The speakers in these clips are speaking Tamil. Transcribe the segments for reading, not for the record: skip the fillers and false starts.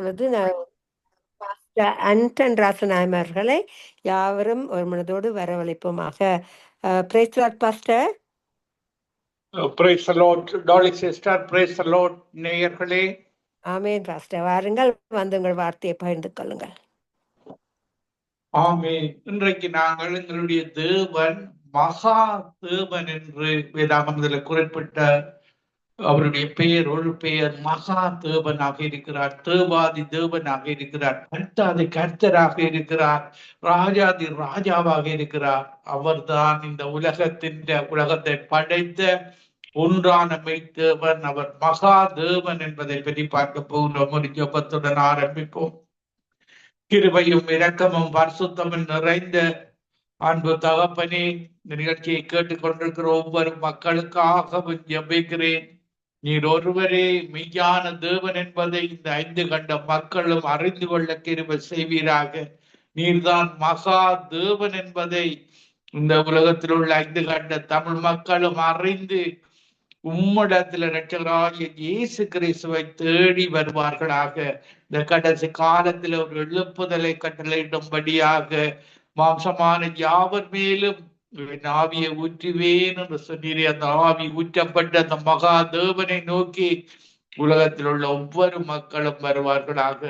இப்பொழுது அன்டன் ராசநாயம் அவர்களை யாவரும் ஒரு மனதோடு வரவழைப்போமாக. Praise the Lord pastor. Praise the Lord darling sister. Praise the Lord நேயர்களே. Amen pastor. வாருங்கள், வந்து உங்கள் வார்த்தையை பகிர்ந்து கொள்ளுங்கள். ஆமென். இன்றைக்கு நாங்கள் எங்களுடைய தேவன் மகா தேவன் என்று வேதாகமத்தில் குறிப்பிட்ட அவருடைய பெயர், ஒரு பெயர் மகா தேவனாக இருக்கிறார், தேவாதி தேவனாக இருக்கிறார், கர்த்தாதி கர்த்தராக இருக்கிறார், ராஜாதி ராஜாவாக இருக்கிறார். அவர்தான் இந்த உலகத்தை படைத்த ஒன்றான மெய்தேவன். அவர் மகா தேவன் என்பதை பற்றி பார்க்க போகின்றோம். ஒரு ஜெபத்துடன் ஆரம்பிப்போம். கிருபையும் இரக்கமும் பரிசுத்தமும் நிறைந்த அன்பு தகப்பனே, இந்த நிகழ்ச்சியை கேட்டுக்கொண்டிருக்கிற ஒவ்வொரு மக்களுக்காகவும் ஜெபிக்கிறேன். நீர் ஒருவரே மெய்யான தேவன் என்பதை இந்த 5 கண்ட மக்களும் அறிந்து கொள்ள கிருபை செய்வீராக. நீர்தான் மகா தேவன் என்பதை இந்த உலகத்தில் உள்ள 5 கண்ட தமிழ் மக்களும் அறிந்து உம்மிடத்தில் இரட்சகராகிய இயேசு கிறிஸ்துவை தேடி வருவார்களாக. இந்த கடைசி காலத்தில் ஒரு எழுப்புதலை கட்டளையிடும்படியாக மாம்சமான யாவர் மேலும் ஆவியை ஊற்றுவேன் என்று சொன்னீரே, அந்த ஆவி ஊற்றப்பட்ட அந்த மகா தேவனை நோக்கி உலகத்தில் உள்ள ஒவ்வொரு மக்களும் வருவார்களாக.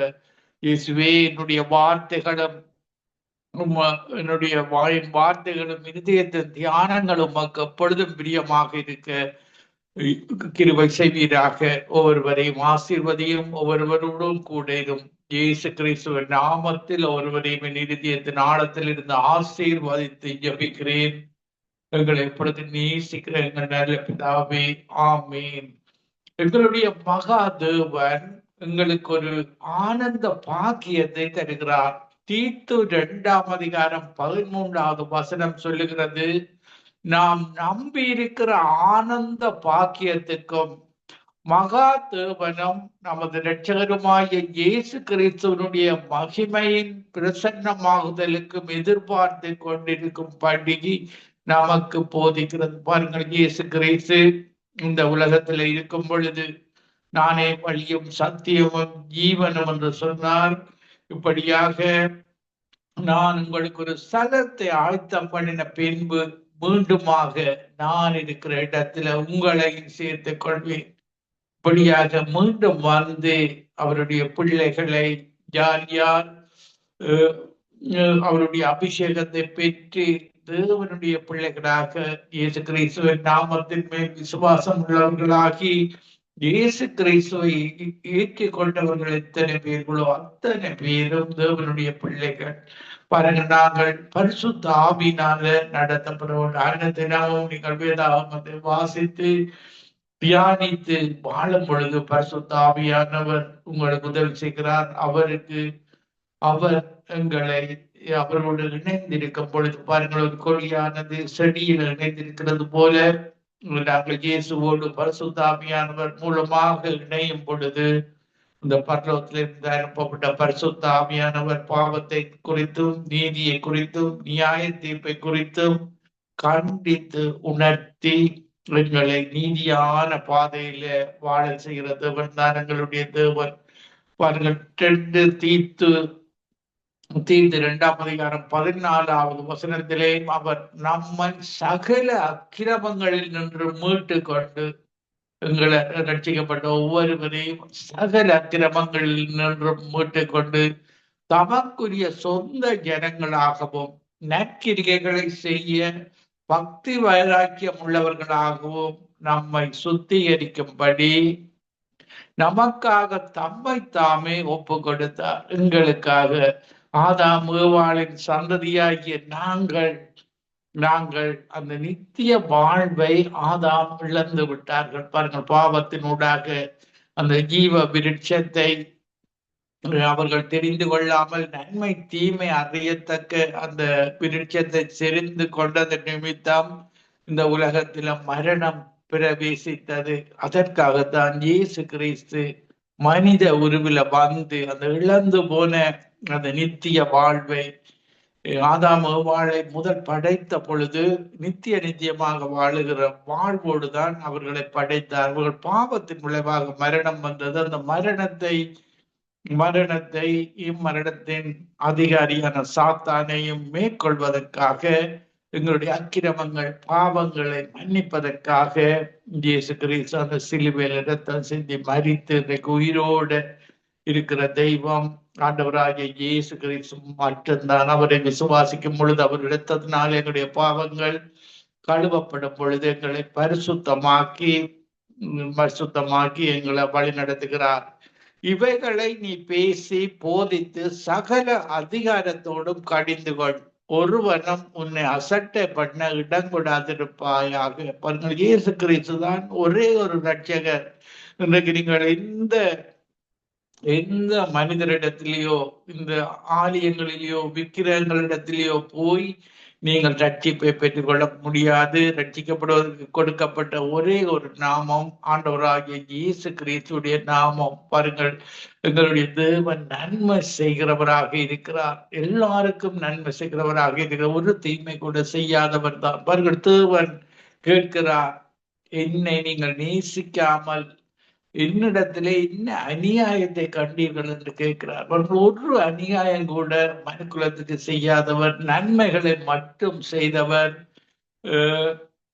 இயேசுவே, என்னுடைய வார்த்தைகளும் என்னுடைய வாயின் வார்த்தைகளும் இருதயத்தின் தியானங்களும் மக்கள் எப்பொழுதும் பிரியமாக இருக்க கிருபை செய்வீராக. ஒவ்வொருவரையும் ஆசீர்வதியும், ஒவ்வொருவரோடும் கூட இரும். இயேசு கிறிஸ்துவின் நாமத்தில் ஒருவரையும் இருதயத்தின் ஆழத்தில் இருந்து ஆசீர்வதித்து ஜெபிக்கிறேன். எங்களை எப்பொழுது நேசிக்கிற எங்கள் நல்ல பிதாவே, ஆமீன். எங்களுடைய மகா தேவன் எங்களுக்கு ஒரு ஆனந்த பாக்கியத்தை தருகிறார். தீத்து 2ஆம் அதிகாரம் 13வது வசனம் சொல்லுகிறது, நாம் நம்பி இருக்கிற ஆனந்த பாக்கியத்துக்கும் மகா தேவனும் நமது இரட்சகருமாகிய இயேசு கிறிஸ்துவனுடைய மகிமையின் பிரசன்னமாகுதலுக்கும் எதிர்பார்த்து கொண்டிருக்கும் பண்டிகை நமக்கு போதிக்கிறது. பாருங்கள், இயேசு கிறிஸ்து இந்த உலகத்துல இருக்கும் பொழுது நானே வழியும் சத்தியமும் ஜீவனும் என்று சொன்னார். இப்படியாக நான் உங்களுக்கு ஒரு ஸ்தலத்தை ஆயத்தம் பண்ணின பின்பு மீண்டுமாக நான் இருக்கிற இடத்துல உங்களையும் சேர்த்துக் கொள்வேன். இப்படியாக மீண்டும் வந்து அவருடைய பிள்ளைகளை யார் யார் அவருடைய அபிஷேகத்தை பெற்று தேவனுடைய பிள்ளைகளாக இயேசு கிறிஸ்துவின் நாமத்தின் மேல் விசுவாசம் உள்ளவர்களாகி இயேசு கிறிஸ்துவை ஏற்றுக் கொண்டவர்கள் எத்தனை பேர்களோ அத்தனை பேரும் தேவனுடைய பிள்ளைகள். பாருங்க, நாங்கள் பரிசுத்த ஆவியினால நடத்தப்படுவோம். தினமும் நீங்கள் வேதாகமத்தை வாசித்து தியானித்து வாழும் பொழுது பரிசுத்த ஆவியானவர் உங்களுக்கு உதவி செய்கிறார். அவர் எங்களை அவரோடு இணைந்திருக்கும் பொழுது பாருங்கள், ஒரு கொடியானது செடியில் இணைந்திருக்கிறது போல நாங்கள் இயேசுவோடு பரிசுத்த ஆவியானவர் மூலமாக இணையும் பொழுது இந்த பரலோகத்திலிருந்து அனுப்பப்பட்ட பரிசுத்த ஆவியானவர் பாவத்தை குறித்தும் நீதியை குறித்தும் நியாய தீர்ப்பை குறித்தும் கண்டித்து உணர்த்தி எங்களை நீதியான பாதையில வாழ செய்கிற தேவன் தான் எங்களுடைய தேவன். பாருங்கள், தீத்து 2ஆம் அதிகாரம் 14வது வசனத்திலே அவர் நம்மை சகல அக்கிரமங்களில் நின்று மீட்டு கொண்டு, எங்களை ரட்சிக்கப்பட்ட ஒவ்வொருவரையும் சகல அக்கிரமங்களில் நின்று மீட்டு கொண்டு தமக்குரிய சொந்த ஜனங்களாகவும் நற்கிரிகைகளை செய்ய பக்தி வைராக்கியம் உள்ளவர்களாகவும் நம்மை சுத்திகரிக்கும்படி நமக்காக தம்மை தாமே ஒப்பு கொடுத்தார். எங்களுக்காக ஆதாம் ஏவாளின் சந்ததியாகிய நாங்கள் அந்த நித்திய வாழ்வை ஆதாம் இழந்து விட்டார்கள். பாருங்கள், பாவத்தினூடாக அந்த ஜீவ விருட்சத்தை அவர்கள் தெரிந்து கொள்ளாமல் நன்மை தீமை அறியத்தக்க அந்த விருட்சத்தை செறிந்து கொண்டது நிமித்தம் இந்த உலகத்தில மரணம் பிரவேசித்தது. அதற்காகத்தான் இயேசு கிறிஸ்து மனித உருவில வந்து அந்த இழந்து போன அந்த நித்திய வாழ்வை ஆதாம் ஏவாளை முதல் படைத்த பொழுது நித்தியமாக வாழுகிற வாழ்வோடுதான் அவர்களை படைத்தார். அவர்கள் பாவத்தின் விளைவாக மரணம் வந்தது. அந்த மரணத்தை மரணத்தை இம்மரணத்தின் அதிகாரியான சாத்தானையும் மேற்கொள்வதற்காக எங்களுடைய அக்கிரமங்கள் பாவங்களை மன்னிப்பதற்காக இயேசு கிறிஸ்து அந்த சிலுவையில் இரத்தம் சிந்தி மரித்து இன்றைக்கு உயிரோடு இருக்கிற தெய்வம் ஆண்டவராகிய இயேசு கிறிஸ்து மட்டும்தான். அவரை விசுவாசிக்கும் பொழுது அவர் இரத்தத்தினால் எங்களுடைய பாவங்கள் கழுவப்படும் பொழுது எங்களை பரிசுத்தமாக்கி எங்களை வழி நடத்துகிறார். இவைகளை நீ பேசி போதித்து சகல அதிகாரத்தோடும் கடிந்து கொள், ஒருவனும் உன்னை அசட்டை பண்ண இடம் கொடாதிருப்பாயாக. பாருங்கள், இயேசு கிறிஸ்து தான் ஒரே ஒரு ரட்சகர். இன்றைக்கு நீங்கள் எந்த மனிதரிடத்திலேயோ இந்த ஆலயங்களிலேயோ விக்கிரகங்களிடத்திலேயோ போய் நீங்கள் ரட்சிப்பை பெற்றுக்கொள்ள முடியாது. ரட்சிக்கப்படுவதற்கு கொடுக்கப்பட்ட ஒரே ஒரு நாமம் ஆண்டவராகிய இயேசு கிறிஸ்துடைய நாமம். பாருங்கள், எங்களுடைய தேவன் நன்மை செய்கிறவராக இருக்கிறார். எல்லாருக்கும் நன்மை செய்கிறவராக இருக்கிறார். ஒரு தீமை கூட செய்யாதவர் தான். பாருங்கள், தேவன் கேட்கிறார், என்னை நீங்கள் நேசிக்காமல் என்னிடத்திலே என்ன அநியாயத்தை கண்டீர்கள் என்று கேட்கிறார். ஒரு அநியாயம் கூட மனுக்குலத்துக்கு செய்யாதவர், நன்மைகளை மட்டும் செய்தவர்.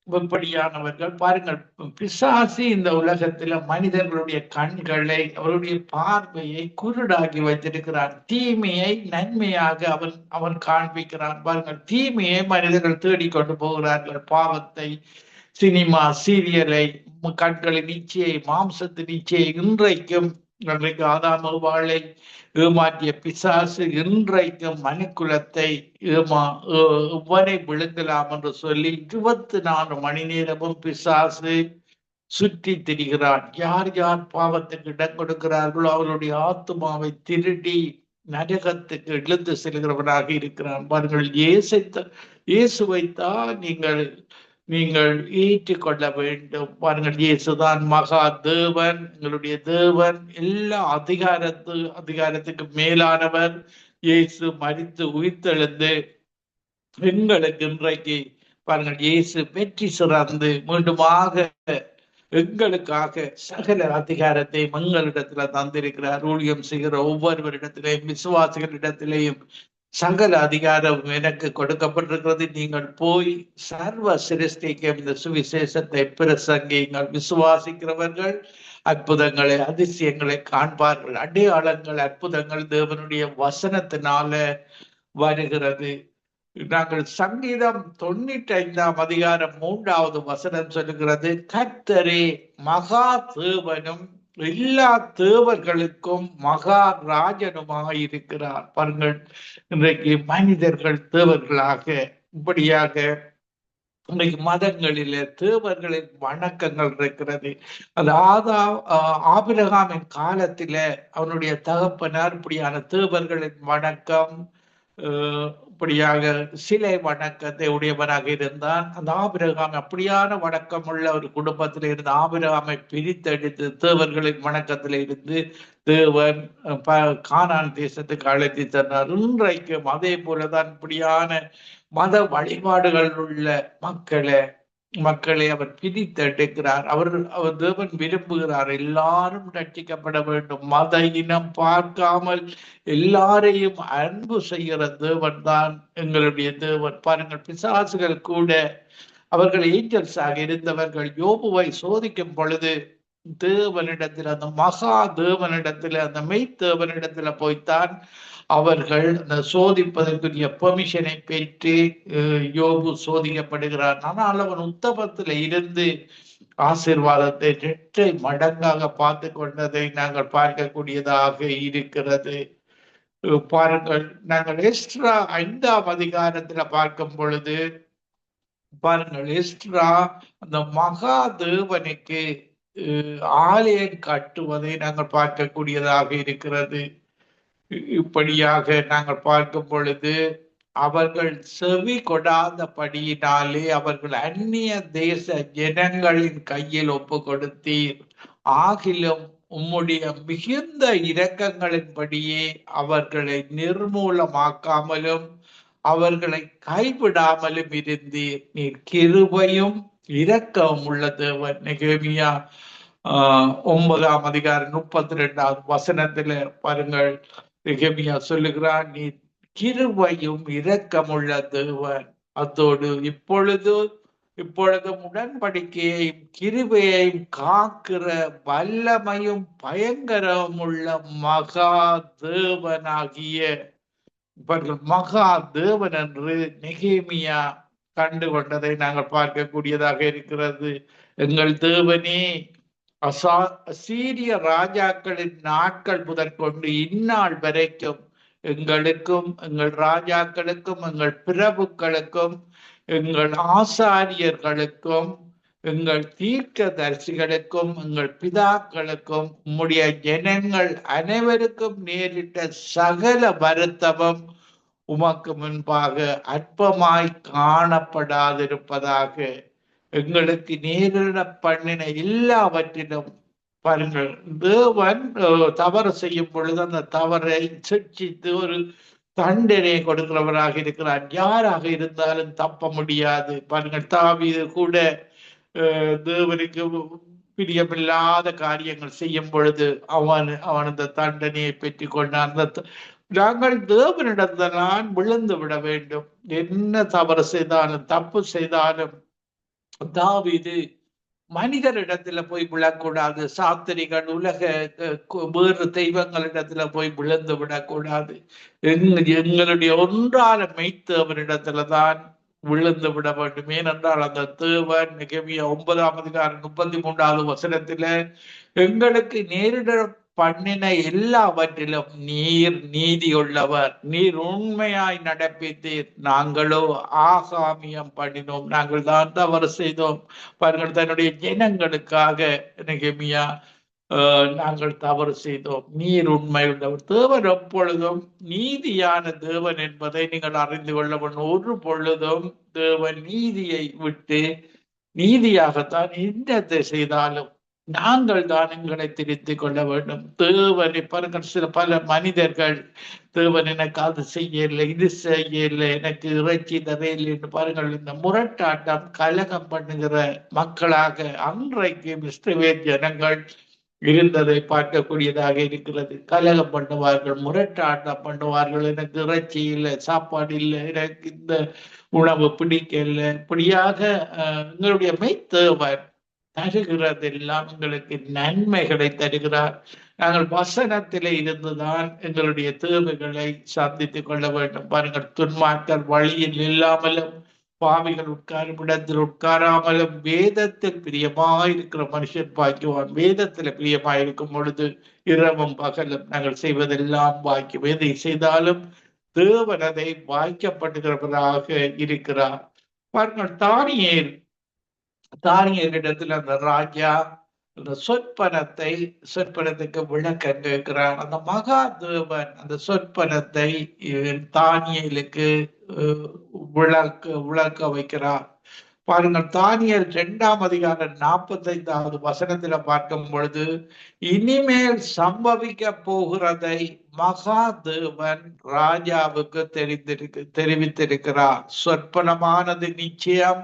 எப்படியானவர்கள் பாருங்கள், பிசாசு இந்த உலகத்துல மனிதர்களுடைய கண்களை, அவருடைய பார்வையை குருடாகி வைத்திருக்கிறான். தீமையை நன்மையாக அவன் காண்பிக்கிறான். பாருங்கள், தீமையை மனிதர்கள் தேடிக்கொண்டு போகிறார்கள். பாவத்தை, சினிமா, சீரியலை, கண்களின் இச்சையை, மாம்சத்தின் இச்சையை, இன்றைக்கும் ஆதாம் வாழை ஏமாற்றிய பிசாசு இன்றைக்கும் மனுக்குலத்தை எவ்வாறே விழுங்கலாம் என்று சொல்லி 24 மணி நேரமும் பிசாசு சுற்றி திரிகிறான். யார் யார் பாவத்துக்கு இடம் கொடுக்கிறார்களோ அவருடைய ஆத்மாவை திருடி நரகத்துக்கு இழுத்து செல்கிறவனாக இருக்கிறான். பாருங்கள், இயேசுவைத்தான் நீங்கள் ஏற்றுக்கொள்ள வேண்டும். பாருங்கள், இயேசுதான் மகா தேவன், எங்களுடைய தேவன், எல்லா அதிகாரத்துக்கு மேலானவர். இயேசு மரித்து உயிர்த்தெழுந்து எங்களுக்கு இன்றைக்கு பாருங்கள், இயேசு வெற்றி சிறந்து மீண்டுமாக எங்களுக்காக சகல அதிகாரத்தை எங்களிடத்துல தந்திருக்கிறார். ஊழியம் செய்கிற ஒவ்வொருவரிடத்திலேயும் விசுவாசிகளிடத்திலேயும் சகல அதிகாரம் எனக்கு கொடுக்கப்பட்டிருக்கிறது. நீங்கள் போய் சர்வ சிருஷ்டிக்கும் இந்த சுவிசேஷத்தை பிரசங்கிங்கள். விசுவாசிக்கிறவர்கள் அற்புதங்களை, அதிசயங்களை காண்பார்கள். அடையாளங்கள், அற்புதங்கள் தேவனுடைய வசனத்தினால வருகிறது. நாங்கள் சங்கீதம் 95 அதிகாரம் 3வது வசனம் சொல்லுகிறது, கர்த்தரே மகா தேவனும் எல்லா தேவர்களுக்கும் மகாராஜனுமாக இருக்கிறார். பாருங்கள், இன்றைக்கு மனிதர்கள் தேவர்களாக, இப்படியாக இன்றைக்கு மதங்களில தேவர்களின் வணக்கங்கள் இருக்கிறது. அது ஆபிரகாமின் காலத்தில அவனுடைய தகப்பனார் இப்படியான தேவர்களின் வணக்கம், இப்படியாக சிலை வணக்கத்தை உடையவனாக இருந்தான். அந்த ஆபிரகாம் அப்படியான வணக்கம் உள்ள ஒரு குடும்பத்தில் இருந்து ஆபிரகாமை பிரித்தெடுத்து தேவர்களின் வணக்கத்தில் இருந்து தேவன் கானான் தேசத்துக்கு அழைத்து தந்தார். இன்றைக்கும் அதே போலதான் இப்படியான மத வழிபாடுகள் உள்ள மக்களை அவர் பிரித்தெடுக்கிறார். அவர் தேவன் விரும்புகிறார் எல்லாரும் ரட்சிக்கப்பட வேண்டும். மத இனம் பார்க்காமல் எல்லாரையும் அன்பு செய்கிற தேவன் தான் எங்களுடைய தேவன். பாருங்கள், பிசாசுகள் கூட அவர்கள் ஏஞ்சல்ஸாக இருந்தவர்கள் யோபுவை சோதிக்கும் பொழுது தேவனிடத்தில், அந்த மகா தேவனிடத்துல, அந்த மெய்தேவனிடத்துல போய்த்தான் அவர்கள் அந்த சோதிப்பதற்குரிய பெர்மிஷனை பெற்று யோபு சோதிக்கப்படுகிறார். ஆனால் அவன் உத்தமத்துல இருந்து ஆசீர்வாதத்தை 2 மடங்காக பார்த்து கொண்டதை நாங்கள் பார்க்கக்கூடியதாக இருக்கிறது. பாருங்கள், நாங்கள் எஸ்ட்ரா 5ஆம் அதிகாரத்துல பார்க்கும் பொழுது பாருங்கள், எஸ்ட்ரா அந்த மகா தேவனுக்கு ஆலயம் கட்டுவதை நாங்கள் பார்க்கக்கூடியதாக இருக்கிறது. இப்படியாக நாங்கள் பார்க்கும் பொழுது அவர்கள் செவி கொடாதபடியினாலே அவர்கள் அந்நிய தேச ஜனங்களின் கையில் ஒப்பு கொடுத்தீர். ஆகிலும் உம்முடைய மிகுந்த இரக்கங்களின்படியே அவர்களை நிர்மூலமாக்காமலும் அவர்களை கைவிடாமலும் இருந்தீர். நீர் கிருபையும் இரக்கம் உள்ள தேவன். நெகேமியா 9ஆம் அதிகாரம் 32வது வசனத்துல பாருங்கள், எரேமியா சொல்லுகிறான், நீ கிருபையும் இரக்கமுள்ள தேவன், அத்தோடு இப்பொழுதும் உடன்படிக்கையையும் கிருபையையும் காக்கிற வல்லமையும் பயங்கரமுள்ள மகா தேவனாகிய இவர்கள் மகா தேவன் என்று நெகேமியா கண்டு கொண்டதை நாங்கள் பார்க்கக்கூடியதாக இருக்கிறது. எங்கள் தேவனே அசீரிய ராஜாக்களின் நாட்கள் முதற்கொண்டு இந்நாள் வரைக்கும் எங்களுக்கும் எங்கள் ராஜாக்களுக்கும் எங்கள் பிரபுக்களுக்கும் எங்கள் ஆசாரியர்களுக்கும் எங்கள் தீர்க்கதரிசிகளுக்கும் எங்கள் பிதாக்களுக்கும் உம்முடைய ஜனங்கள் அனைவருக்கும் நேரிட்ட சகல வருத்தமும் உமக்கு முன்பாக அற்பமாய் காணப்படாதிருப்பதாக. எங்களுக்கு நேரிட பண்ணின எல்லாவற்றிலும் பாருங்கள், தேவன் தவறு செய்யும் பொழுது அந்த தவறை சிக்ஷித்து ஒரு தண்டனை கொடுக்கிறவராக இருக்கிறார். யாராக இருந்தாலும் தப்ப முடியாது. பாருங்கள், தாவீது கூட தேவனுக்கு பிரியமில்லாத காரியங்கள் செய்யும் பொழுது அவன் அந்த தண்டனையை பெற்று கொண்டான். நாங்கள் தேவனிடத்தான் விழுந்து விட வேண்டும். என்ன தவறு செய்தாலும் தப்பு செய்தாலும் தாவீது மனிதரிடத்துல போய் விழக்கூடாது. சாத்திரிகள் உலக வேறு தெய்வங்களிடத்துல போய் விழுந்து விடக்கூடாது. எங்களுடைய ஒன்றால மெய்த்தேவனிடத்துலதான் விழுந்து விட வேண்டும். ஏனென்றால் அந்த தேவன் நெகேமியா 9ஆம் அதிகாரம் 33வது வசனத்துல எங்களுக்கு நேரிட பண்ணின எல்லாவற்றிலும் நீர் நீதியுள்ளவர், நீர் உண்மையாய் நடப்பித்தீர், நாங்களோ ஆகாமியம் பண்ணினோம், நாங்கள் தான் தவறு செய்தோம். பாருங்கள், தன்னுடைய ஜனங்களுக்காக நெகேமியா நாங்கள் தவறு செய்தோம், நீர் உண்மையுள்ளவர். தேவன் எப்பொழுதும் நீதியான தேவன் என்பதை நீங்கள் அறிந்து கொள்ள வேண்டும். ஒரு பொழுதும் தேவன் நீதியை விட்டு நீதியாகத்தான் என்னத்தை செய்தாலும் நாங்கள் தான் எங்களை திருத்திக் கொள்ள வேண்டும். தேவனை பாருங்கள், பல மனிதர்கள் தேவன் எனக்கு அது செய்யலை, இது செய்யலை, எனக்கு இறைச்சி தரையில் என்று பாருங்கள், இந்த முரட்டாட்டம் கலகம் பண்ணுகிற மக்களாக அன்றைக்கு இஸ்ரவேல் ஜனங்கள் இருந்ததை பார்க்கக்கூடியதாக இருக்கிறது. கலகம் பண்ணுவார்கள், முரட்டாட்டம் பண்ணுவார்கள், எனக்கு இறைச்சி இல்லை, சாப்பாடு இல்லை, எனக்கு இந்த உணவு பிடிக்கல. இப்படியாக எங்களுடைய மெய்த்தேவன் தருகிறதெல்லாம் எங்களுக்கு நன்மைகளை தருகிறார். நாங்கள் வசனத்திலே இருந்துதான் எங்களுடைய தேவைகளை சந்தித்துக் கொள்ள வேண்டும். பாருங்கள், துன்மார்க்கர் வழியில் இல்லாமலும் பாவிகள் உட்காரும் இடத்தில் உட்காராமலும் வேதத்தில் பிரியமாயிருக்கிற மனுஷன் பாய்க்குவான். வேதத்துல பிரியமாயிருக்கும் பொழுது இரவும் பகலும் நாங்கள் செய்வதெல்லாம் வாய்க்கும். எதை செய்தாலும் தேவன் அதை வாய்க்கப்படுகிறவராக இருக்கிறார். பாருங்கள், தானியேலிடத்தில் அந்த ராஜா அந்த சொற்பனத்துக்கு விளக்கம் கேட்கிறார். அந்த மகா தேவன் அந்த சொற்பனத்தை தானியேலுக்கு விளக்க வைக்கிறார். பாருங்கள், தானியேல் 2ஆம் அதிகாரம் 45வது வசனத்துல பார்க்கும் பொழுது, இனிமேல் சம்பவிக்க போகிறதை மகா தேவன் ராஜாவுக்கு தெரிவித்திருக்கிறார். சொற்பனமானது நிச்சயம்,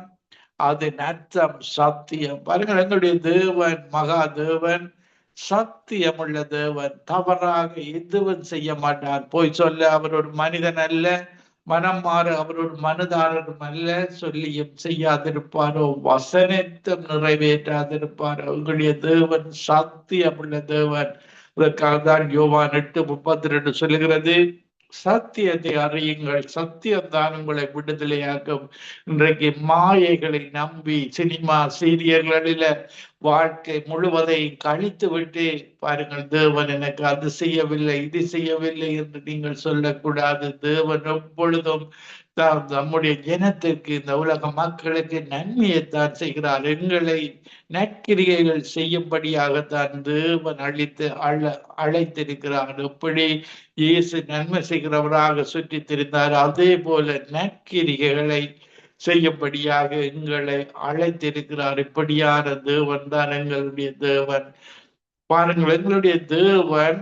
அது நத்தம் சத்தியம். பாருங்கள், எங்களுடைய தேவன் மகா தேவன் சத்தியமுள்ள தேவன், தவறாக எதுவும் செய்ய மாட்டார். போய் சொல்ல அவர் ஒரு மனிதன் அல்ல, மனம் மாற அவர் ஒரு மனுதாரரும் அல்ல. சொல்லியும் செய்யாதிருப்பாரோ, வசனத்தும் நிறைவேற்றாதிருப்பாரோ. உங்களுடைய தேவன் சத்தியமுள்ள தேவன். அதற்காக தான் யோவான் 8:32 சொல்லுகிறது, சத்தியத்தை அறியுங்கள், சத்தியம்தான் உங்களை விடுதலையாக்கும். இன்றைக்கு மாயைகளை நம்பி சினிமா சீரியல்களில வாழ்க்கை முழுவதையும் கழித்து விட்டு பாருங்கள், தேவன் எனக்கு அது செய்யவில்லை, இது செய்யவில்லை என்று நீங்கள் சொல்லக்கூடாது. தேவன் எப்பொழுதும் நம்முடைய ஜனத்திற்கு, இந்த உலக மக்களுக்கு நன்மையைத்தான் செய்கிறார். எங்களை நற்கிரியைகள் செய்யும்படியாகத்தான் தேவன் அழைத்திருக்கிறார். எப்படி இயேசு நன்மை செய்கிறவராக சுற்றி திரிந்தார், அதே போல நற்கிரிகைகளை செய்யும்படியாக எங்களை அழைத்திருக்கிறார். இப்படியான தேவன் தான் எங்களுடைய தேவன். பாருங்கள், எங்களுடைய தேவன்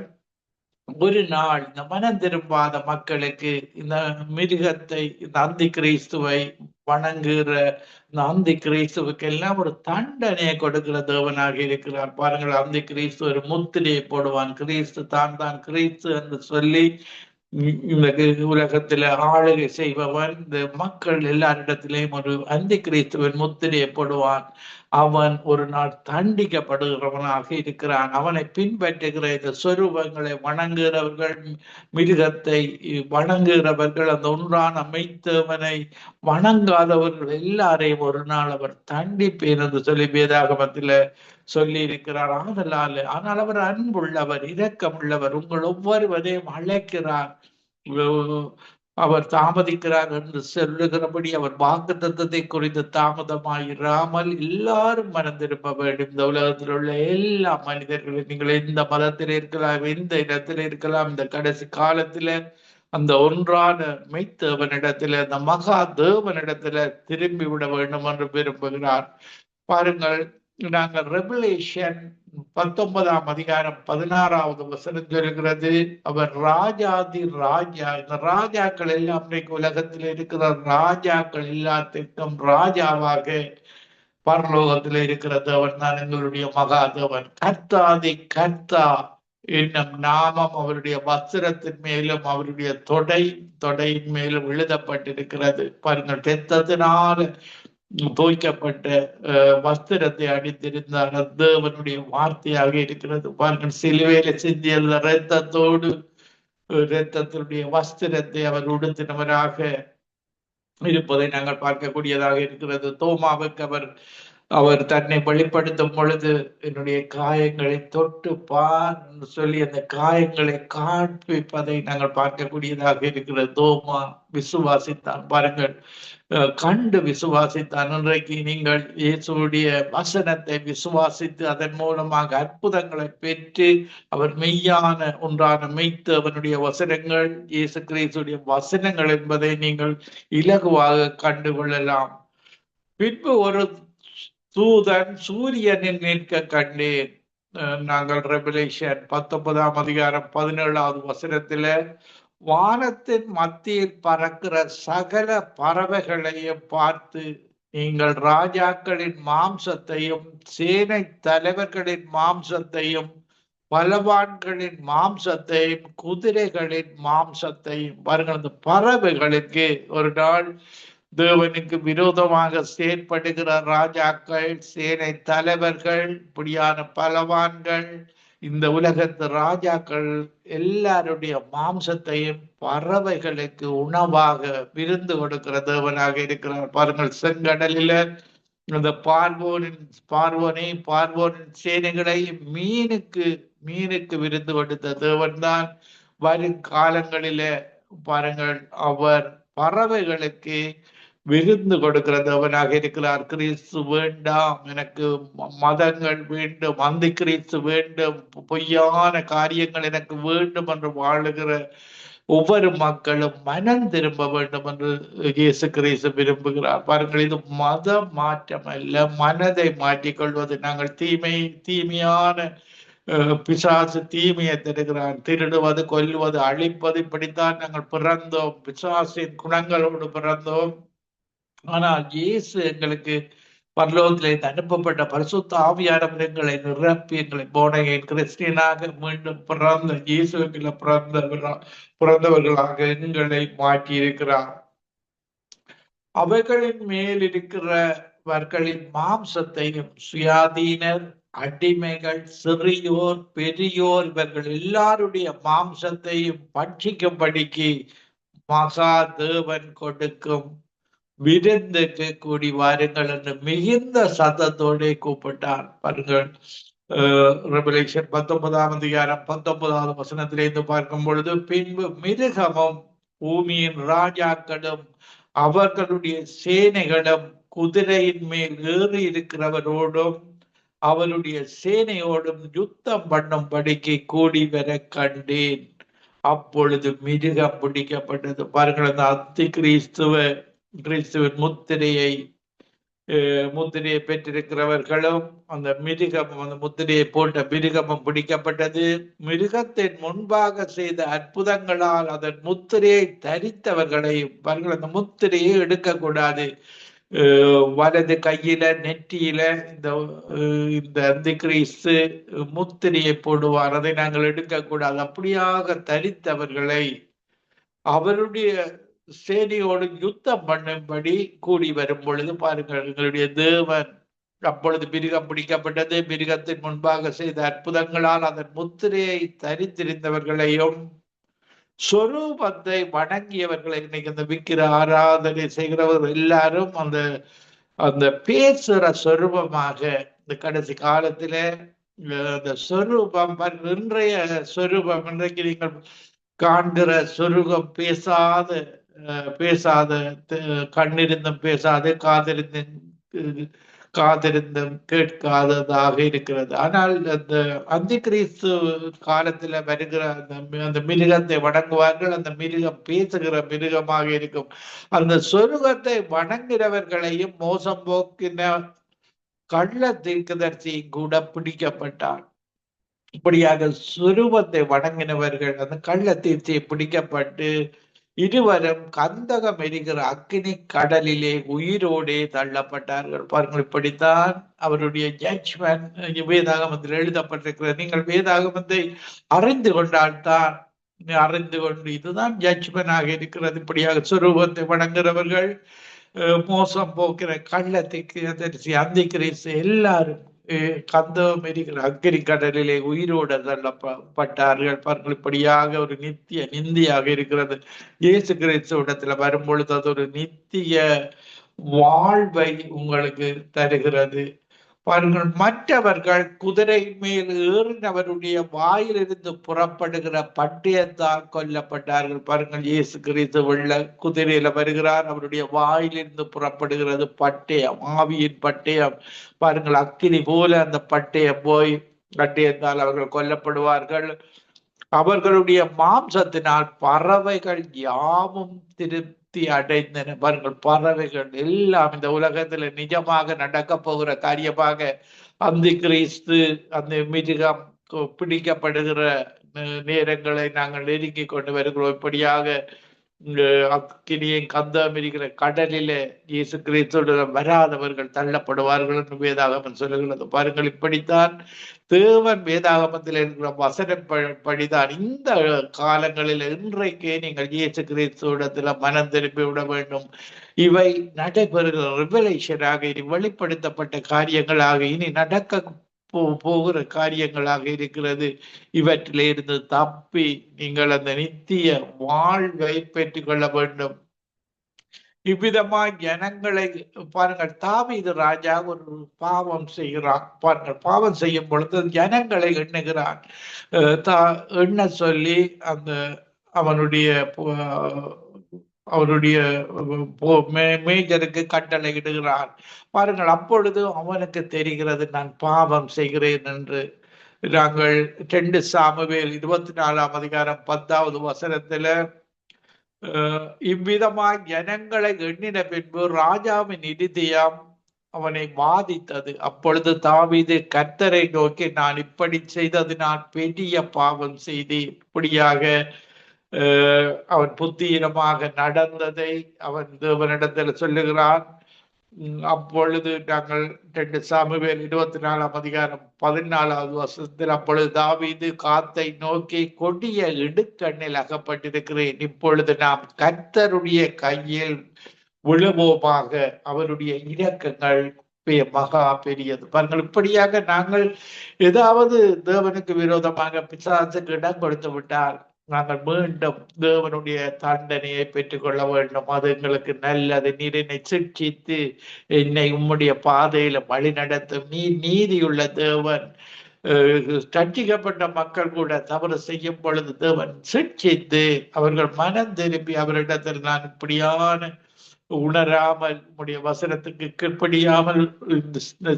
ஒரு நாள் இந்த மனம் திரும்பாத மக்களுக்கு இந்த மிருகத்தை, இந்த அந்தி கிறிஸ்துவை வணங்குகிற இந்த அந்தி கிறிஸ்துவுக்கு எல்லாம் ஒரு தண்டனையை கொடுக்கிற தேவனாக இருக்கிறார். பாருங்கள், அந்தி கிறிஸ்து ஒரு முத்திரையை போடுவான். கிறிஸ்து தான் தான் கிறிஸ்து என்று சொல்லி இந்த உலகத்துல ஆளுகை செய்பவன். இந்த மக்கள் எல்லாரிடத்திலேயும் ஒரு அந்தி கிறிஸ்துவன் முத்திரையை போடுவான். அவன் ஒரு நாள் தண்டிக்கப்படுகிறவனாக இருக்கிறான். அவனை பின்பற்றுகிற இந்த சொரூபங்களை வணங்குகிறவர்கள், மிருகத்தை வணங்குகிறவர்கள், அந்த ஒன்றான மெய்த்தேவனை வணங்காதவர்கள் எல்லாரையும் ஒரு நாள் அவர் தண்டிப்பேன் என்று சொல்லி வேதாகமத்தில சொல்லி இருக்கிறார். ஆனால் அவர் அன்புள்ளவர், இரக்கமுள்ளவர், உங்கள் ஒவ்வொருவரையும் அழைக்கிறார். அவர் தாமதிக்கிறார் என்று சொல்லுகிறபடி அவர் வாக்குத்தத்தத்தை குறித்து தாமதமாயிராமல் எல்லாரும் மனம் திரும்ப வேண்டும். இந்த உலகத்தில் உள்ள எல்லா மனிதர்களும், நீங்கள் எந்த மதத்தில் இருக்கலாம், எந்த இடத்துல இருக்கலாம், இந்த கடைசி காலத்துல அந்த ஒன்றான மெய்த்தேவனிடத்துல, அந்த மகா தேவனிடத்துல திரும்பி விட வேண்டும் என்று விரும்புகிறார். பாருங்கள், நாங்கள் ரெவலேஷன் 19ஆம் அதிகாரம் 16வது வசனம் சொல்கிறது, அவர் ராஜாதி ராஜா. இந்த ராஜாக்கள் எல்லாம் இன்றைக்கு உலகத்தில் இருக்கிற ராஜாக்கள் எல்லாத்திற்கும் ராஜாவாக பரலோகத்தில் இருக்கிற தேவன் தான் எங்களுடைய மகாதேவன். கர்த்தாதி கர்த்தா என்னும் நாமம் அவருடைய வஸ்திரத்தின் மேலும் அவருடைய தொடையின் மேலும் எழுதப்பட்டிருக்கிறது. பாருங்கள், ரத்தத்தினால் தோய்க்கப்பட்ட வஸ்திரத்தை அடித்திருந்தார். தேவனுடைய வார்த்தையாக இருக்கிறது. பாருங்கள், சிலுவையில சிந்திய ரத்தத்தோடு ரத்தத்தினுடைய வஸ்திரத்தை அவர் உடுத்தினவராக இருப்பதை நாங்கள் பார்க்கக்கூடியதாக இருக்கிறது. தோமாவுக்கு அவர் தன்னை வெளிப்படுத்தும் பொழுது, என்னுடைய காயங்களை தொட்டு பார் என்று சொல்லி அந்த காயங்களை காண்பிப்பதை நாங்கள் பார்க்கக்கூடியதாக இருக்கிறது. தோமா விசுவாசித்தான். பாருங்கள், கண்டு விசுவாசித்தான். இன்றைக்கு நீங்கள் இயேசுடைய வசனத்தை விசுவாசித்து அதன் மூலமாக அற்புதங்களை பெற்று, அவர் மெய்யான ஒன்றான மெய்த்தேவனுடைய வசனங்கள், இயேசு கிறிஸ்துடைய வசனங்கள் என்பதை நீங்கள் இலகுவாக கண்டுகொள்ளலாம். பின்பு ஒரு தூதன் சூரியனில் நிற்க கண்டேன். நாங்கள் ரெவலேஷன் 19ஆம் அதிகாரம் 17வது வசனத்தில, வானத்தின் மத்தியில் பறக்கிற சகல பறவைகளையும் பார்த்து, நீங்கள் ராஜாக்களின் மாம்சத்தையும் சேனை தலைவர்களின் மாம்சத்தையும் பலவான்களின் மாம்சத்தையும் குதிரைகளின் மாம்சத்தையும். பாருங்கள், அந்த பறவைகளுக்கு ஒரு நாள் தேவனுக்கு விரோதமாக செயற்படுகிற ராஜாக்கள், சேனை தலைவர்கள், இப்படியான பலவான்கள், இந்த உலகத்து ராஜாக்கள் எல்லாருடைய மாம்சத்தையும் பறவைகளுக்கு உணவாக விருந்து கொடுக்கிற தேவனாக இருக்கிறார். பாருங்கள், செங்கடலில இந்த பார்வோனின் சேனைகளை மீனுக்கு விருந்து கொடுத்த தேவன் தான் வருங்காலங்களில பாருங்கள் அவர் பறவைகளுக்கு விருந்து கொடுக்கிற தேவனாக இருக்கிறார். கிறிஸ்து வேண்டாம், எனக்கு மதங்கள் வேண்டும், அந்தி கிறிஸ்து வேண்டும், பொய்யான காரியங்கள் எனக்கு வேண்டும் என்று வாழுகிற ஒவ்வொரு மக்களும் மனம் திரும்ப வேண்டும் என்று இயேசு கிறிஸ்து விரும்புகிறார். பாருங்கள், இது மத மாற்றம் அல்ல, மனதை மாற்றிக்கொள்வது. நாங்கள் தீமையான பிசாசு தீமையை தருகிறான். திருடுவது, கொல்லுவது, அழிப்பது, இப்படித்தான் நாங்கள் பிறந்தோம். பிசாசின் குணங்களோடு பிறந்தோம். ஆனால் இயேசு எங்களுக்கு பரலோகத்திலே அனுப்பப்பட்ட பரிசுத்த ஆவியானவர் எங்களை நிரப்பி எங்களை போனகையின் கிறிஸ்டியனாக மீண்டும் பிறந்த இயேசுல பிறந்தவர்களாக எங்களை மாற்றி இருக்கிறார். அவைகளின் மேல் இருக்கிறவர்களின் மாம்சத்தையும் சுயாதீனர், அடிமைகள், சிறியோர், பெரியோர், இவர்கள் எல்லாருடைய மாம்சத்தையும் பட்சிக்கும்படிக்கு மகா தேவன் கொடுக்கும் விருந்துக்கு கூடி வாருங்கள் என்று மிகுந்த சத்தத்தோடு கூப்பிட்டார். பாருங்கள், ரெவலேஷன் 19ஆம் அதிகாரம் 19வது வசனத்திலிருந்து பார்க்கும் பொழுது, பின்பு மிருகமும் பூமியின் ராஜாக்களும் அவர்களுடைய சேனைகளும் குதிரையின் மேல் ஏறி இருக்கிறவரோடும் அவருடைய சேனையோடும் யுத்தம் பண்ணும்படிக்கு கூடி வர கண்டேன். அப்பொழுது மிருகம் பிடிக்கப்பட்டது. பாருங்கள், அந்த அந்தி கிறிஸ்துவின் முத்திரையை முத்திரையை பெற்றிருக்கிறவர்களும் அந்த மிருகம், அந்த முத்திரையை போட்ட மிருகமும் பிடிக்கப்பட்டது. மிருகத்தின் முன்பாக செய்த அற்புதங்களால் அதன் முத்திரையை தரித்தவர்களை அந்த முத்திரையை எடுக்கக்கூடாது. வலது கையில நெற்றியில இந்த அந்த கிறிஸ்து முத்திரையை போடுவார், அதை நாங்கள் எடுக்கக்கூடாது. அப்படியாக தரித்தவர்களை அவருடைய சேனையோடு யுத்தம் பண்ணும்படி கூடி வரும் பொழுது பாருங்கள், எங்களுடைய தேவன் அப்பொழுது மிருகம் பிடிக்கப்பட்டது. மிருகத்தின் முன்பாக செய்த அற்புதங்களால் அதன் முத்திரையை தரித்திருந்தவர்களையும் சொரூபத்தை வணங்கியவர்களை, இன்னைக்கு அந்த விக்கிர ஆராதனை செய்கிறவர்கள் எல்லாரும் அந்த அந்த பேசுற சொரூபமாக இந்த கடைசி காலத்தில அந்த சொரூபம், இன்றைய சொரூபம், இன்றைக்கு நீங்கள் காண்கிற சொருகம் பேசாத கண்ணிருந்தும் பேசாது, காதிருந்தும் கேட்காததாக இருக்கிறது. ஆனால் அந்த அந்த கிறிஸ்து காலத்துல வருகிற அந்த மிருகத்தை வணங்குவார்கள். அந்த மிருகம் பேசுகிற மிருகமாக இருக்கும். அந்த சொருகத்தை வணங்குகிறவர்களையும் மோசம் போக்கின கள்ள தீர்க்கதரிசியும் கூட பிடிக்கப்பட்டார். இப்படியாக சுரூபத்தை வணங்கினவர்கள் அந்த கள்ள தீர்ச்சியை பிடிக்கப்பட்டு இருவரும் கந்தகம் எரிகிற அக்கினி கடலிலே உயிரோடே தள்ளப்பட்டார்கள். பாருங்கள், இப்படித்தான் அவருடைய ஜட்ஜ்மெண்ட் வேதாகமத்தில் எழுதப்பட்டிருக்கிறது. நீங்கள் வேதாகமத்தை அறிந்து கொண்டால்தான், அறிந்து கொண்டு இதுதான் ஜட்ஜ்மெண்ட் ஆக இருக்கிறது. இப்படியாக சுரூபத்தை வணங்குகிறவர்கள், மோசம் போக்கிற கள்ளத்திற்கு அந்த கிறிஸ்து எல்லாரும் கந்தகம் எரிகிற அக்கினி கடலிலே உயிரோடு தள்ளப்பட்டார்கள். பாருங்கள், இப்படியாக ஒரு நித்திய நிந்தியாக இருக்கிறது. இயேசு கிறிஸ்து இடத்துல வரும்பொழுது அது ஒரு நித்திய வாழ்வை உங்களுக்கு தருகிறது. பாருங்கள், மற்றவர்கள் குதிரை மேல் ஏறினவருடைய வாயிலிருந்து புறப்படுகிற பட்டயத்தால் கொல்லப்பட்டார்கள். பாருங்கள், இயேசு கிறிஸ்து வெள்ள குதிரையில வருகிறார், அவருடைய வாயிலிருந்து புறப்படுகிறது பட்டயம், ஆவியின் பட்டயம். பாருங்கள், அக்கினி போல அந்த பட்டயம் போய் பட்டயத்தால் அவர்கள் கொல்லப்படுவார்கள். அவர்களுடைய மாம்சத்தினால் பறவைகள் யாவும் திருப்தி அடைந்தன. பாருங்கள், பறவைகள் எல்லாம் இந்த உலகத்துல நிஜமாக நடக்க போகிற காரியமாக அந்த கிறிஸ்து அந்த மிருகம் பிடிக்கப்படுகிற நேரங்களை நாங்கள் நெருங்கி கொண்டு வருகிறோம். இப்படியாக அக்கினியும் கந்தம் இருக்கிற கடலிலே இயேசு கிறிஸ்துவுடன் வராதவர்கள் தள்ளப்படுவார்கள் என்று வேதாகமம் சொல்லுகிறது. பாருங்கள், இப்படித்தான் தேவன் வேதாகமத்தில் இருக்கிற வசனப்படிதான் இந்த காலங்களில் இன்றைக்கே நீங்கள் இயேசு கிறிஸ்துவிடத்துல மனம் திருப்பி விட வேண்டும். இவை நடைபெறுகிற ரிவலேஷனாக, இனி வெளிப்படுத்தப்பட்ட காரியங்களாக, இனி நடக்க போகிற காரியங்களாக இருக்கிறது. இவற்றிலே இருந்து தப்பி நீங்கள் அந்த நித்திய வாழ்வை பெற்றுக் கொள்ள வேண்டும். இவ்விதமாய் ஜனங்களை பாருங்கள், தாவீது ராஜா ஒரு பாவம் செய்கிறான். பாருங்கள், பாவம் செய்யும் பொழுது ஜனங்களை எண்ணுகிறான். எண்ண சொல்லி அந்த அவருடைய மேஜருக்கு கட்டளை இடுகிறான். பாருங்கள், அப்பொழுது அவனுக்கு தெரிகிறது நான் பாவம் செய்கிறேன் என்று. நாங்கள் 2 சாமுவேல் 24ஆம் அதிகாரம் 10வது வசனத்துல இவ்விதமாய் ஜனங்களை எண்ணின பின்பு ராஜாவின் இருதயம் அவனை வாதித்தது. அப்பொழுது தாவீது கர்த்தரை நோக்கி, நான் இப்படி செய்தது நான் பெரிய பாவம் செய்தேன். இப்படியாக அவன் புத்தியினமாக நடந்ததை அவன் தேவனிடத்தில் சொல்லுகிறான். அப்பொழுது நாங்கள் 2 சாமுவேல் 24ஆம் அதிகாரம் 14வது வசனத்தில், அப்பொழுது தாவீது காத்தை நோக்கி, கொடிய இடுக்கண்ணில் அகப்பட்டிருக்கிறேன், இப்பொழுது நாம் கர்த்தருடைய கையில் விழுவோமாக, அவருடைய இரக்கங்கள் மகா பெரியது. பாருங்கள், இப்படியாக நாங்கள் ஏதாவது தேவனுக்கு விரோதமாக பிசாசுக்கு இடம் கொடுத்து விட்டால் நாங்கள் மீண்டும் தேவனுடைய தண்டனையை பெற்றுக்கொள்ள வேண்டும். அது எங்களுக்கு நல்லது. நீர் என்னை சிக்ஷித்து என்னை உம்முடைய பாதையில வழி நடத்தும். நீர் நீதியுள்ள தேவன். ரட்சிக்கப்பட்ட மக்கள் கூட தவறு செய்யும் பொழுது தேவன் சிக்ஷித்து அவர்கள் மனம் திருப்பி அவரிடத்தில் நான் இப்படியான உணராமல் உம்முடைய வசனத்துக்கு கீழ்ப்படியாமல் இந்த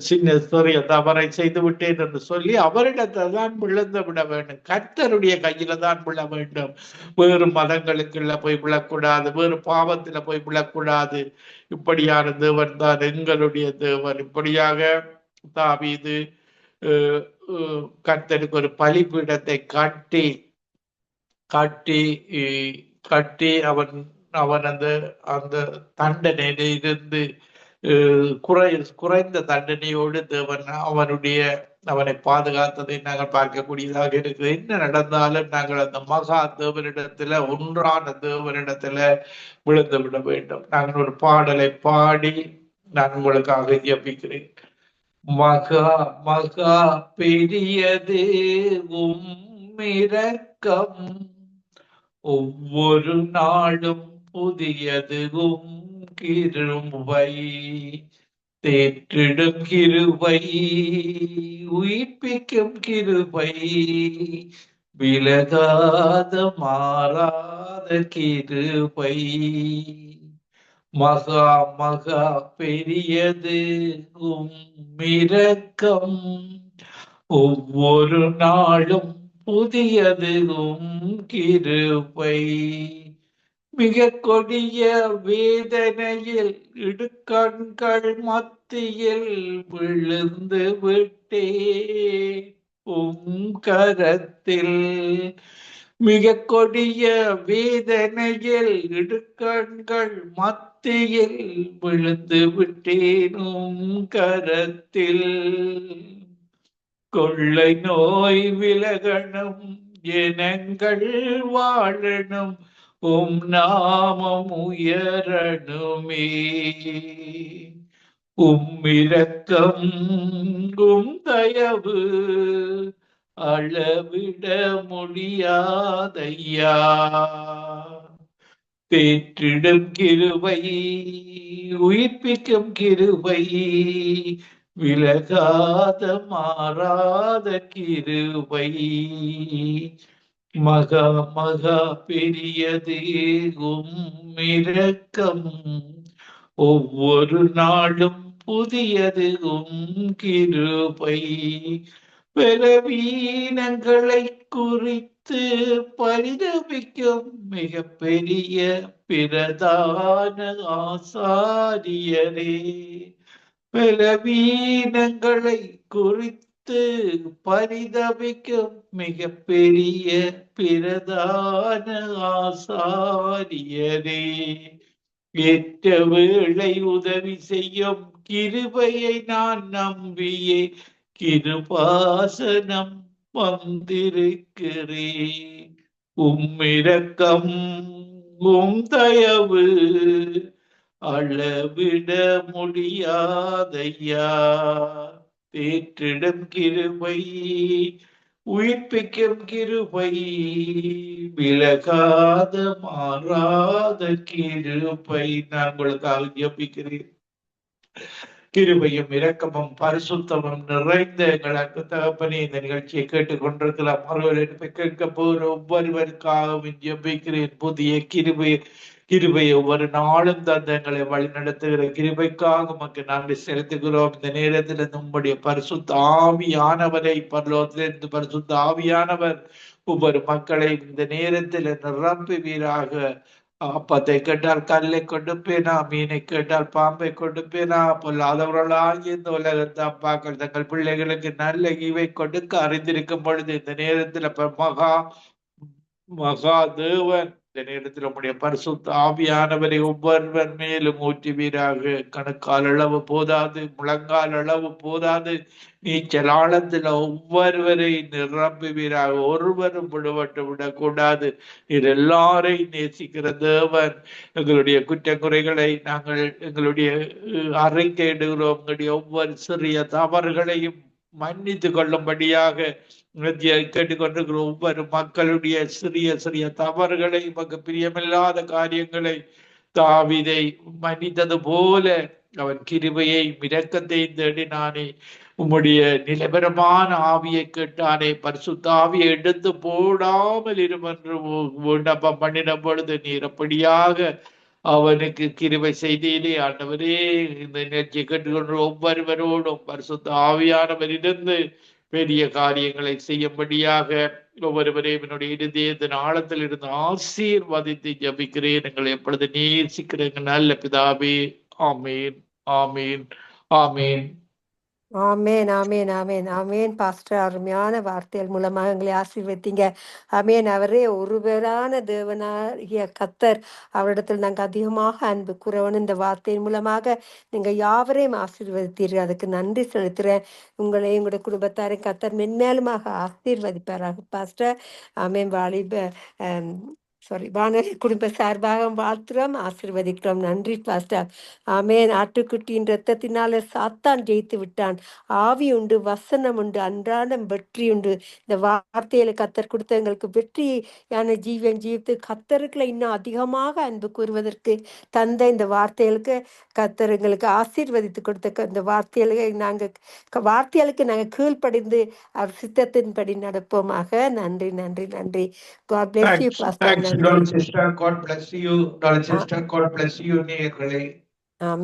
சின்ன சிறிய தவறை செய்து விட்டேன் என்று சொல்லி அவரிடத்தை தான் விழுந்து விட வேண்டும். கர்த்தருடைய கையில தான் விழ வேண்டும். வேறு மதங்களுக்குள்ள போய் விழக்கூடாது, வேறு பாவத்துல போய் விழக்கூடாது. இப்படியான தேவன் தான் எங்களுடைய தேவன். இப்படியாக தாவீது கர்த்தருக்கு ஒரு பலிபீடத்தை கட்டி கட்டி கட்டி அவன் அந்த அந்த தண்டனையில இருந்து குறைந்த தண்டனையோடு தேவன் அவனை பாதுகாத்ததை நாங்கள் பார்க்கக்கூடியதாக இருக்குது. என்ன நடந்தாலும் நாங்கள் அந்த மகா தேவனிடத்துல ஒன்றான தேவனிடத்துல விழுந்து விட வேண்டும். நாங்கள் ஒரு பாடலை பாடி நான் உங்களுக்காக ஜெபிக்கிறேன். மகா மகா பெரியது இரக்கம், ஒவ்வொரு நாளும் புதியது கிருபை, தேற்றிடும் கிருபை, உயிர்ப்பிக்கும் கிருபை, விலகாத மாறாத கிருபை. மகா மகா பெரியது இரக்கம், ஒவ்வொரு நாளும் புதியது கிருபை. மிக கொடிய வேதனையில் இடுக்கண்கள் மத்தியில் விழுந்து விட்டே கரத்தில். மிக கொடிய வேதனையில் இடுக்கண்கள் மத்தியில் விழுந்து விட்டேனும் கரத்தில். கொள்ளை நோய் விலகணும், ஜனங்கள் வாழணும், நாமம் உயரணுமே. இரக்கம் தயவு அளவிட முடியாதையா. தேற்றிடும் கிருபை, உயிர்ப்பிக்கும் கிருபை, விலகாத மாறாத கிருபை. மகா மகா பெரியது இரக்கம், ஒவ்வொரு நாளும் புதியது கிருபை. பலவீனங்களை குறித்து பரிதபிக்கும் மிகப்பெரிய பிரதான ஆசாரியரே. பலவீனங்களை குறித்து பரிதபிக்கும் மிகப்பெரிய பிரதான ஆசாரியரே. ஏற்ற வேளை உதவி செய்யும் கிருபையை நான் நம்பியே கிருபாசனம் வந்திருக்கிறேன். இரக்கம் தயவு அளவிட முடியாதையா. தேற்றிடும் கிருபை, உயிர்ப்பிக்கும் கிருபை, விலகாத மாறாத கிருபை. நான் உங்களுக்காக ஜெபிக்கிறேன். கிருபையும் இரக்கமும் பரிசுத்தமும் நிறைந்த எங்களுக்கு தகப்பனே, இந்த நிகழ்ச்சியை கேட்டுக் கொண்டிருக்கலாம் மறுவரை கேட்க போகிற ஒவ்வொருவருக்காகவும் ஜெபிக்கிறேன். புதிய கிருபையை ஒவ்வொரு நாளும் தந்த எங்களை வழி நடத்துகிற கிருபைக்காக உமக்கு நன்றி செலுத்துகிறோம். இந்த நேரத்தில் நம்முடைய பரிசுத்த ஆவியானவரை பரலோகத்திலிருந்து பரிசுத்த ஆவியானவர் ஒவ்வொரு மக்களை இந்த நேரத்தில் நிரம்புவீராக. அப்பத்தை கேட்டால் கல்லை கொடுப்பேனா, மீனை கேட்டால் பாம்பை கொடுப்பேனா, பொல்லாதவர்களாகி இந்த உலகத்தை அப்பாக்கள் தங்கள் பிள்ளைகளுக்கு நல்ல ஈவை கொடுக்க அறிந்திருக்கும் பொழுது இந்த நேரத்தில் மகா தேவன் இந்த நேரத்தில் உம்முடைய பரிசுத்த ஆவியானவரை ஒவ்வொருவர் மேலும் ஊற்றுவீராக. கணுக்கால் அளவு போதாது, முழங்கால் அளவு போதாது, நீச்சல் ஆழத்துல ஒவ்வொருவரை நிரம்புவீராக. ஒருவரும் விடுபட்டு விடக்கூடாது. இது எல்லாரையும் நேசிக்கிற தேவன். எங்களுடைய குற்றங்குறைகளை நாங்கள் எங்களுடைய அறிக்கையிடுகிறோம். எங்களுடைய ஒவ்வொரு சிறிய தவறுகளையும் மன்னித்து கொள்ளும்படியாக கேட்டுக்கொண்டிருக்கிற ஒவ்வொரு மக்களுடைய சிறிய சிறிய தவறுகளை, நமக்கு பிரியமில்லாத காரியங்களை தாவீதை மன்னித்தது போல அவன் கிருபையை இரக்கத்தை தேடினானே. உம்முடைய நிலவரமான ஆவியை கேட்டானே. பரிசுத்த ஆவியை எடுத்து போடாமல் இருமென்று விண்ணப்பம் பண்ணின பொழுது நீர் அப்படியாக அவனுக்கு கிருபை செய்தியிலே ஆண்டவரே, இந்த நிகழ்ச்சியை கேட்டுக்கொண்டு ஒவ்வொருவரோடும் பரிசுத்த ஆவியானவரிலிருந்து பெரிய காரியங்களை செய்யும்படியாக ஒவ்வொருவரையும் என்னுடைய இருதயத்தின் ஆழத்தில் இருந்து ஆசீர்வதித்து ஜபிக்கிறேன். எங்களை எப்பொழுது நேசிக்கிறேன் நல்ல பிதாவே. ஆமீன், ஆமீன், ஆமீன். ஆமேன், ஆமேன், ஆமேன், ஆமேன். பாஸ்டர், அருமையான வார்த்தைகள் மூலமாக எங்களை ஆசீர்வதித்தீங்க. ஆமேன். அவரே ஒருவரான தேவனாகிய கத்தர், அவரிடத்தில் நாங்கள் அதிகமாக அன்பு கூறவன். இந்த வார்த்தையின் மூலமாக நீங்க யாவரையும் ஆசீர்வதித்தீர்கள். அதுக்கு நன்றி செலுத்துறேன். உங்களையும் உங்களுடைய குடும்பத்தாரையும் கத்தர் மென்மேலுமாக ஆசீர்வதிப்பாராக பாஸ்டர். ஆமேன். வானொலி குடும்ப சார்பாக வாழ்த்துறோம், ஆசீர்வதிக்கிறோம். நன்றி பாஸ்டர். ஆமேன். ஆட்டுக்குட்டியின் ரத்தத்தினால சாத்தான் ஜெயித்து விட்டான். ஆவி உண்டு, வசனம் உண்டு, அன்றாடம் வெற்றி உண்டு. இந்த வார்த்தையில கத்தர் கொடுத்த எங்களுக்கு வெற்றியான ஜீவன் ஜீவித்து கத்தருக்குள்ள இன்னும் அதிகமாக அன்பு கூறுவதற்கு தந்த இந்த வார்த்தைகளுக்கு கத்தர் எங்களுக்கு ஆசீர்வதித்து கொடுத்த இந்த வார்த்தைகளுக்கு நாங்கள் கீழ்ப்படிந்து அவர் சித்தத்தின்படி நடப்போமாக. நன்றி, நன்றி, நன்றி. God bless you, Pastor. Thanks, Sister. God bless you. Sister, God bless you. Amen.